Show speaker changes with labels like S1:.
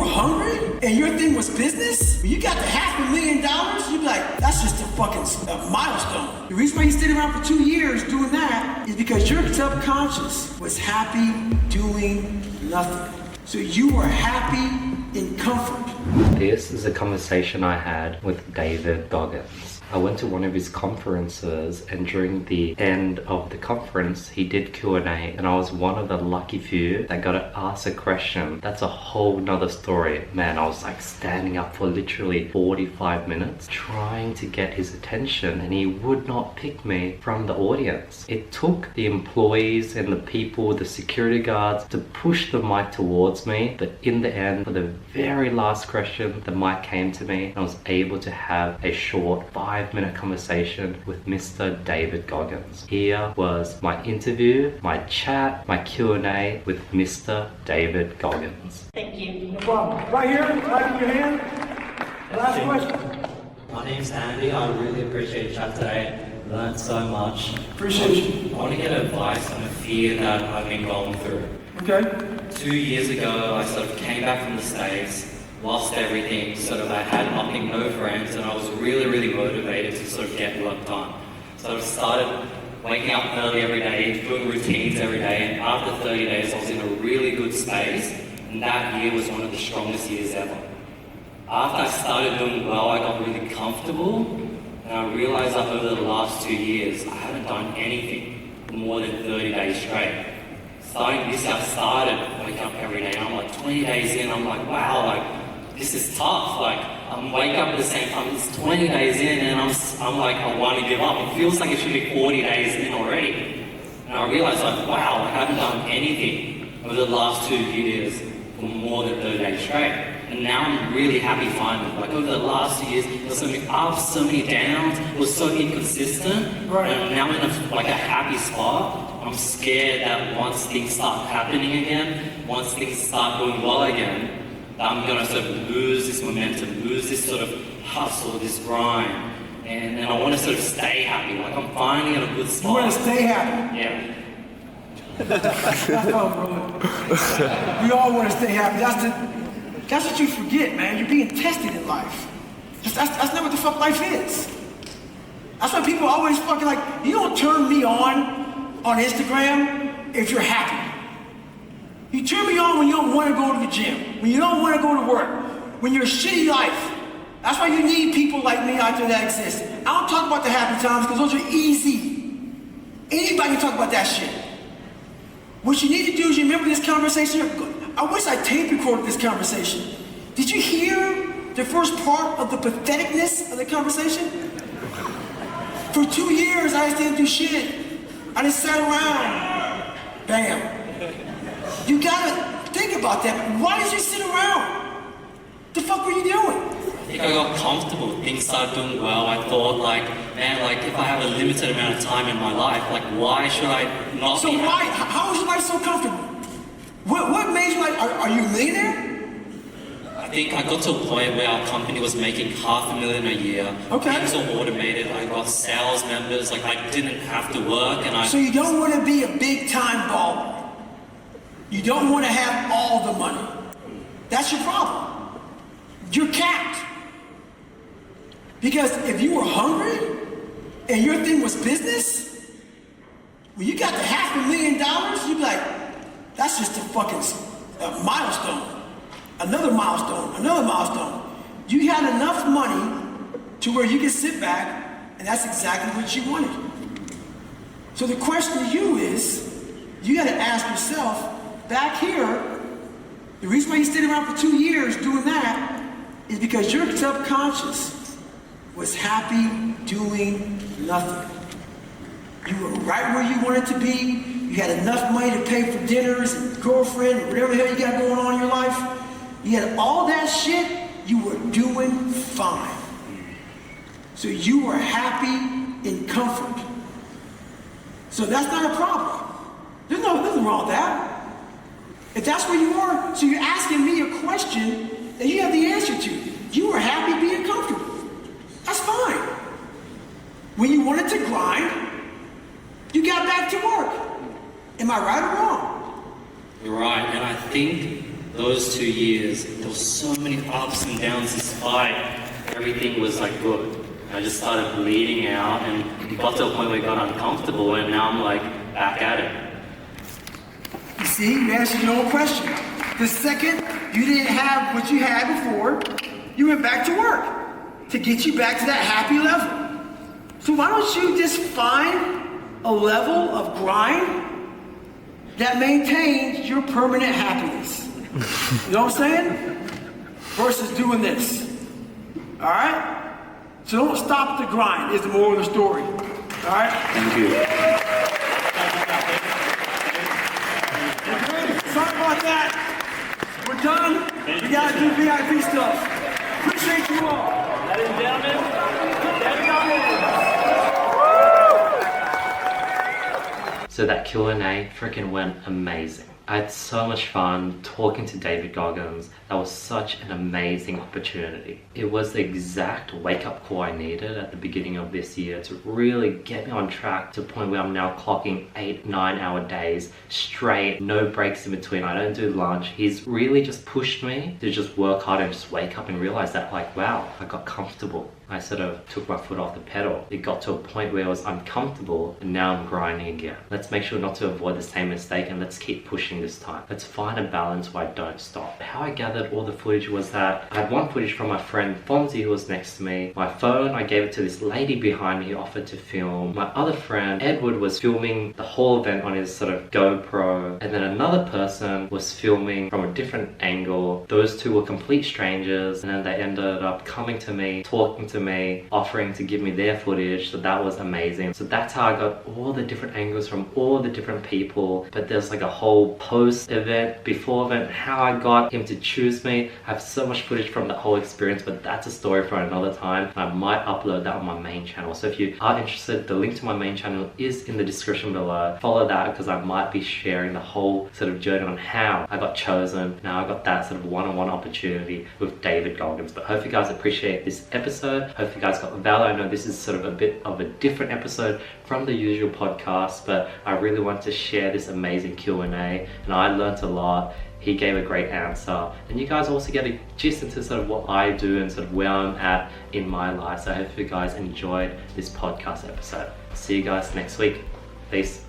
S1: were hungry and your thing was business, when you got to $500,000, you'd be like, that's just a fucking milestone. The reason why you stayed around for 2 years doing that is because your subconscious was happy doing nothing. So you were happy in comfort.
S2: This is a conversation I had with David Goggins. I went to one of his conferences, and during the end of the conference he did Q&A, and I was one of the lucky few that got to ask a question. That's a whole nother story. Man, I was like standing up for literally 45 minutes trying to get his attention, and he would not pick me from the audience. It took the employees and the people, the security guards, to push the mic towards me, but in the end, for the very last question, the mic came to me and I was able to have a short 5-minute conversation with Mr. David Goggins. Here was my interview, my chat, my Q&A with Mr. David Goggins.
S3: Thank you.
S1: No problem. Right here, right in your hand. Last question.
S4: My name's Andy. I really appreciate your chat today. Learned so much.
S1: Appreciate you.
S4: I want to get advice on a fear that I've been going through.
S1: Okay.
S4: 2 years ago, I sort of came back from the States, lost everything, sort of I had nothing, no friends, and I was really motivated to sort of get work done. So I started waking up early every day, doing routines every day, and after 30 days I was in a really good space, and that year was one of the strongest years ever. After I started doing well, I got really comfortable, and I realized that over the last 2 years, I haven't done anything for more than 30 days straight. Starting this, I started waking up every day, and I'm like 20 days in, I'm like, wow, like, this is tough. Like, I'm waking up at the same time, it's 20 days in, and I'm like, I want to give up. It feels like it should be 40 days in already. And I realized, like, wow, I haven't done anything over the last 2 years for more than 30 days straight. And now I'm really happy finally. Like, over the last 2 years, there was so many ups, so many downs, it was so inconsistent.
S1: Right.
S4: And I'm now in a happy spot. I'm scared that once things start happening again, once things start going well again, that I'm gonna sort of lose this momentum, lose this sort of hustle, this grind. And I wanna sort of stay happy. Like, I'm finally in a good spot.
S1: You want to stay happy?
S4: Yeah.
S1: We all want to stay happy. That's what you forget, man. You're being tested in life. That's not what the fuck life is. That's why people always fucking like, you don't turn me on Instagram if you're happy. You turn me on when you don't want to go to the gym, when you don't want to go to work, when you're a shitty life. That's why you need people like me out there that exist. I don't talk about the happy times because those are easy. Anybody can talk about that shit. What you need to do is you remember this conversation. I wish I tape recorded this conversation. Did you hear the first part of the patheticness of the conversation? For 2 years, I just didn't do shit. I just sat around. Bam. You gotta think about that. Why did you sit around? The fuck were you doing?
S4: I think I got comfortable. Things started doing well. I thought, like, man, like, if I have a limited amount of time in my life, like, why should I not
S1: So
S4: be
S1: why?
S4: happy?
S1: How is your life so comfortable? What made you like? Are you a millionaire?
S4: I think I got to a point where our company was making $500,000 a year.
S1: Okay.
S4: Things were automated. I got sales members. Like, I didn't have to work, and
S1: So you don't want to be a big time baller. You don't want to have all the money. That's your problem. You're capped. Because if you were hungry and your thing was business, when you got to $500,000, you'd be like, that's just a fucking milestone. Another milestone, another milestone. You had enough money to where you could sit back, and that's exactly what you wanted. So the question to you is, you gotta ask yourself, back here, the reason why you stayed around for 2 years doing that is because your subconscious was happy doing nothing. You were right where you wanted to be. You had enough money to pay for dinners and girlfriend, and whatever the hell you got going on in your life. You had all that shit, you were doing fine. So you were happy in comfort. So that's not a problem. There's nothing wrong with that. If that's where you are, so you're asking me a question that you have the answer to. You were happy being comfortable. That's fine. When you wanted to grind, you got back to work. Am I right or wrong?
S4: You're right, and I think those 2 years, there was so many ups and downs despite everything was like good. I just started bleeding out and it got to a point where it got uncomfortable and now I'm like back at it.
S1: You see, you answered your own question. The second you didn't have what you had before, you went back to work to get you back to that happy level. So why don't you just find a level of grind that maintains your permanent happiness? You know what I'm saying? Versus doing this. All right? So don't stop the grind is the moral of the story. All right?
S2: Thank you.
S1: Sorry about that. We're done. We gotta do VIP stuff. Appreciate you all.
S3: Ladies and gentlemen, David Goggins.
S2: So that Q&A freaking went amazing. I had so much fun talking to David Goggins. That was such an amazing opportunity. It was the exact wake-up call I needed at the beginning of this year to really get me on track to the point where I'm now clocking 8-9 hour days straight, no breaks in between. I don't do lunch. He's really just pushed me to just work hard and just wake up and realize that, like, wow, I got comfortable. I sort of took my foot off the pedal. It got to a point where I was uncomfortable and now I'm grinding again. Let's make sure not to avoid the same mistake and let's keep pushing this time. Let's find a balance where I don't stop. How I gathered all the footage was that I had one footage from my friend Fonzie who was next to me. My phone, I gave it to this lady behind me who offered to film. My other friend, Edward, was filming the whole event on his sort of GoPro. And then another person was filming from a different angle. Those two were complete strangers and then they ended up coming to me, talking to me, offering to give me their footage. So that was amazing. So that's how I got all the different angles from all the different people. But there's like a whole post event, before event, how I got him to choose me. I have so much footage from the whole experience, but that's a story for another time. I might upload that on my main channel. So if you are interested, the link to my main channel is in the description below. Follow that because I might be sharing the whole sort of journey on how I got chosen. Now I got that sort of one-on-one opportunity with David Goggins. But hope you guys appreciate this episode. Hope you guys got value. I know this is sort of a bit of a different episode from the usual podcast, but I really want to share this amazing Q&A and I learned a lot. He gave a great answer and you guys also get a gist into sort of what I do and sort of where I'm at in my life. So I hope you guys enjoyed this podcast episode. See you guys next week. Peace.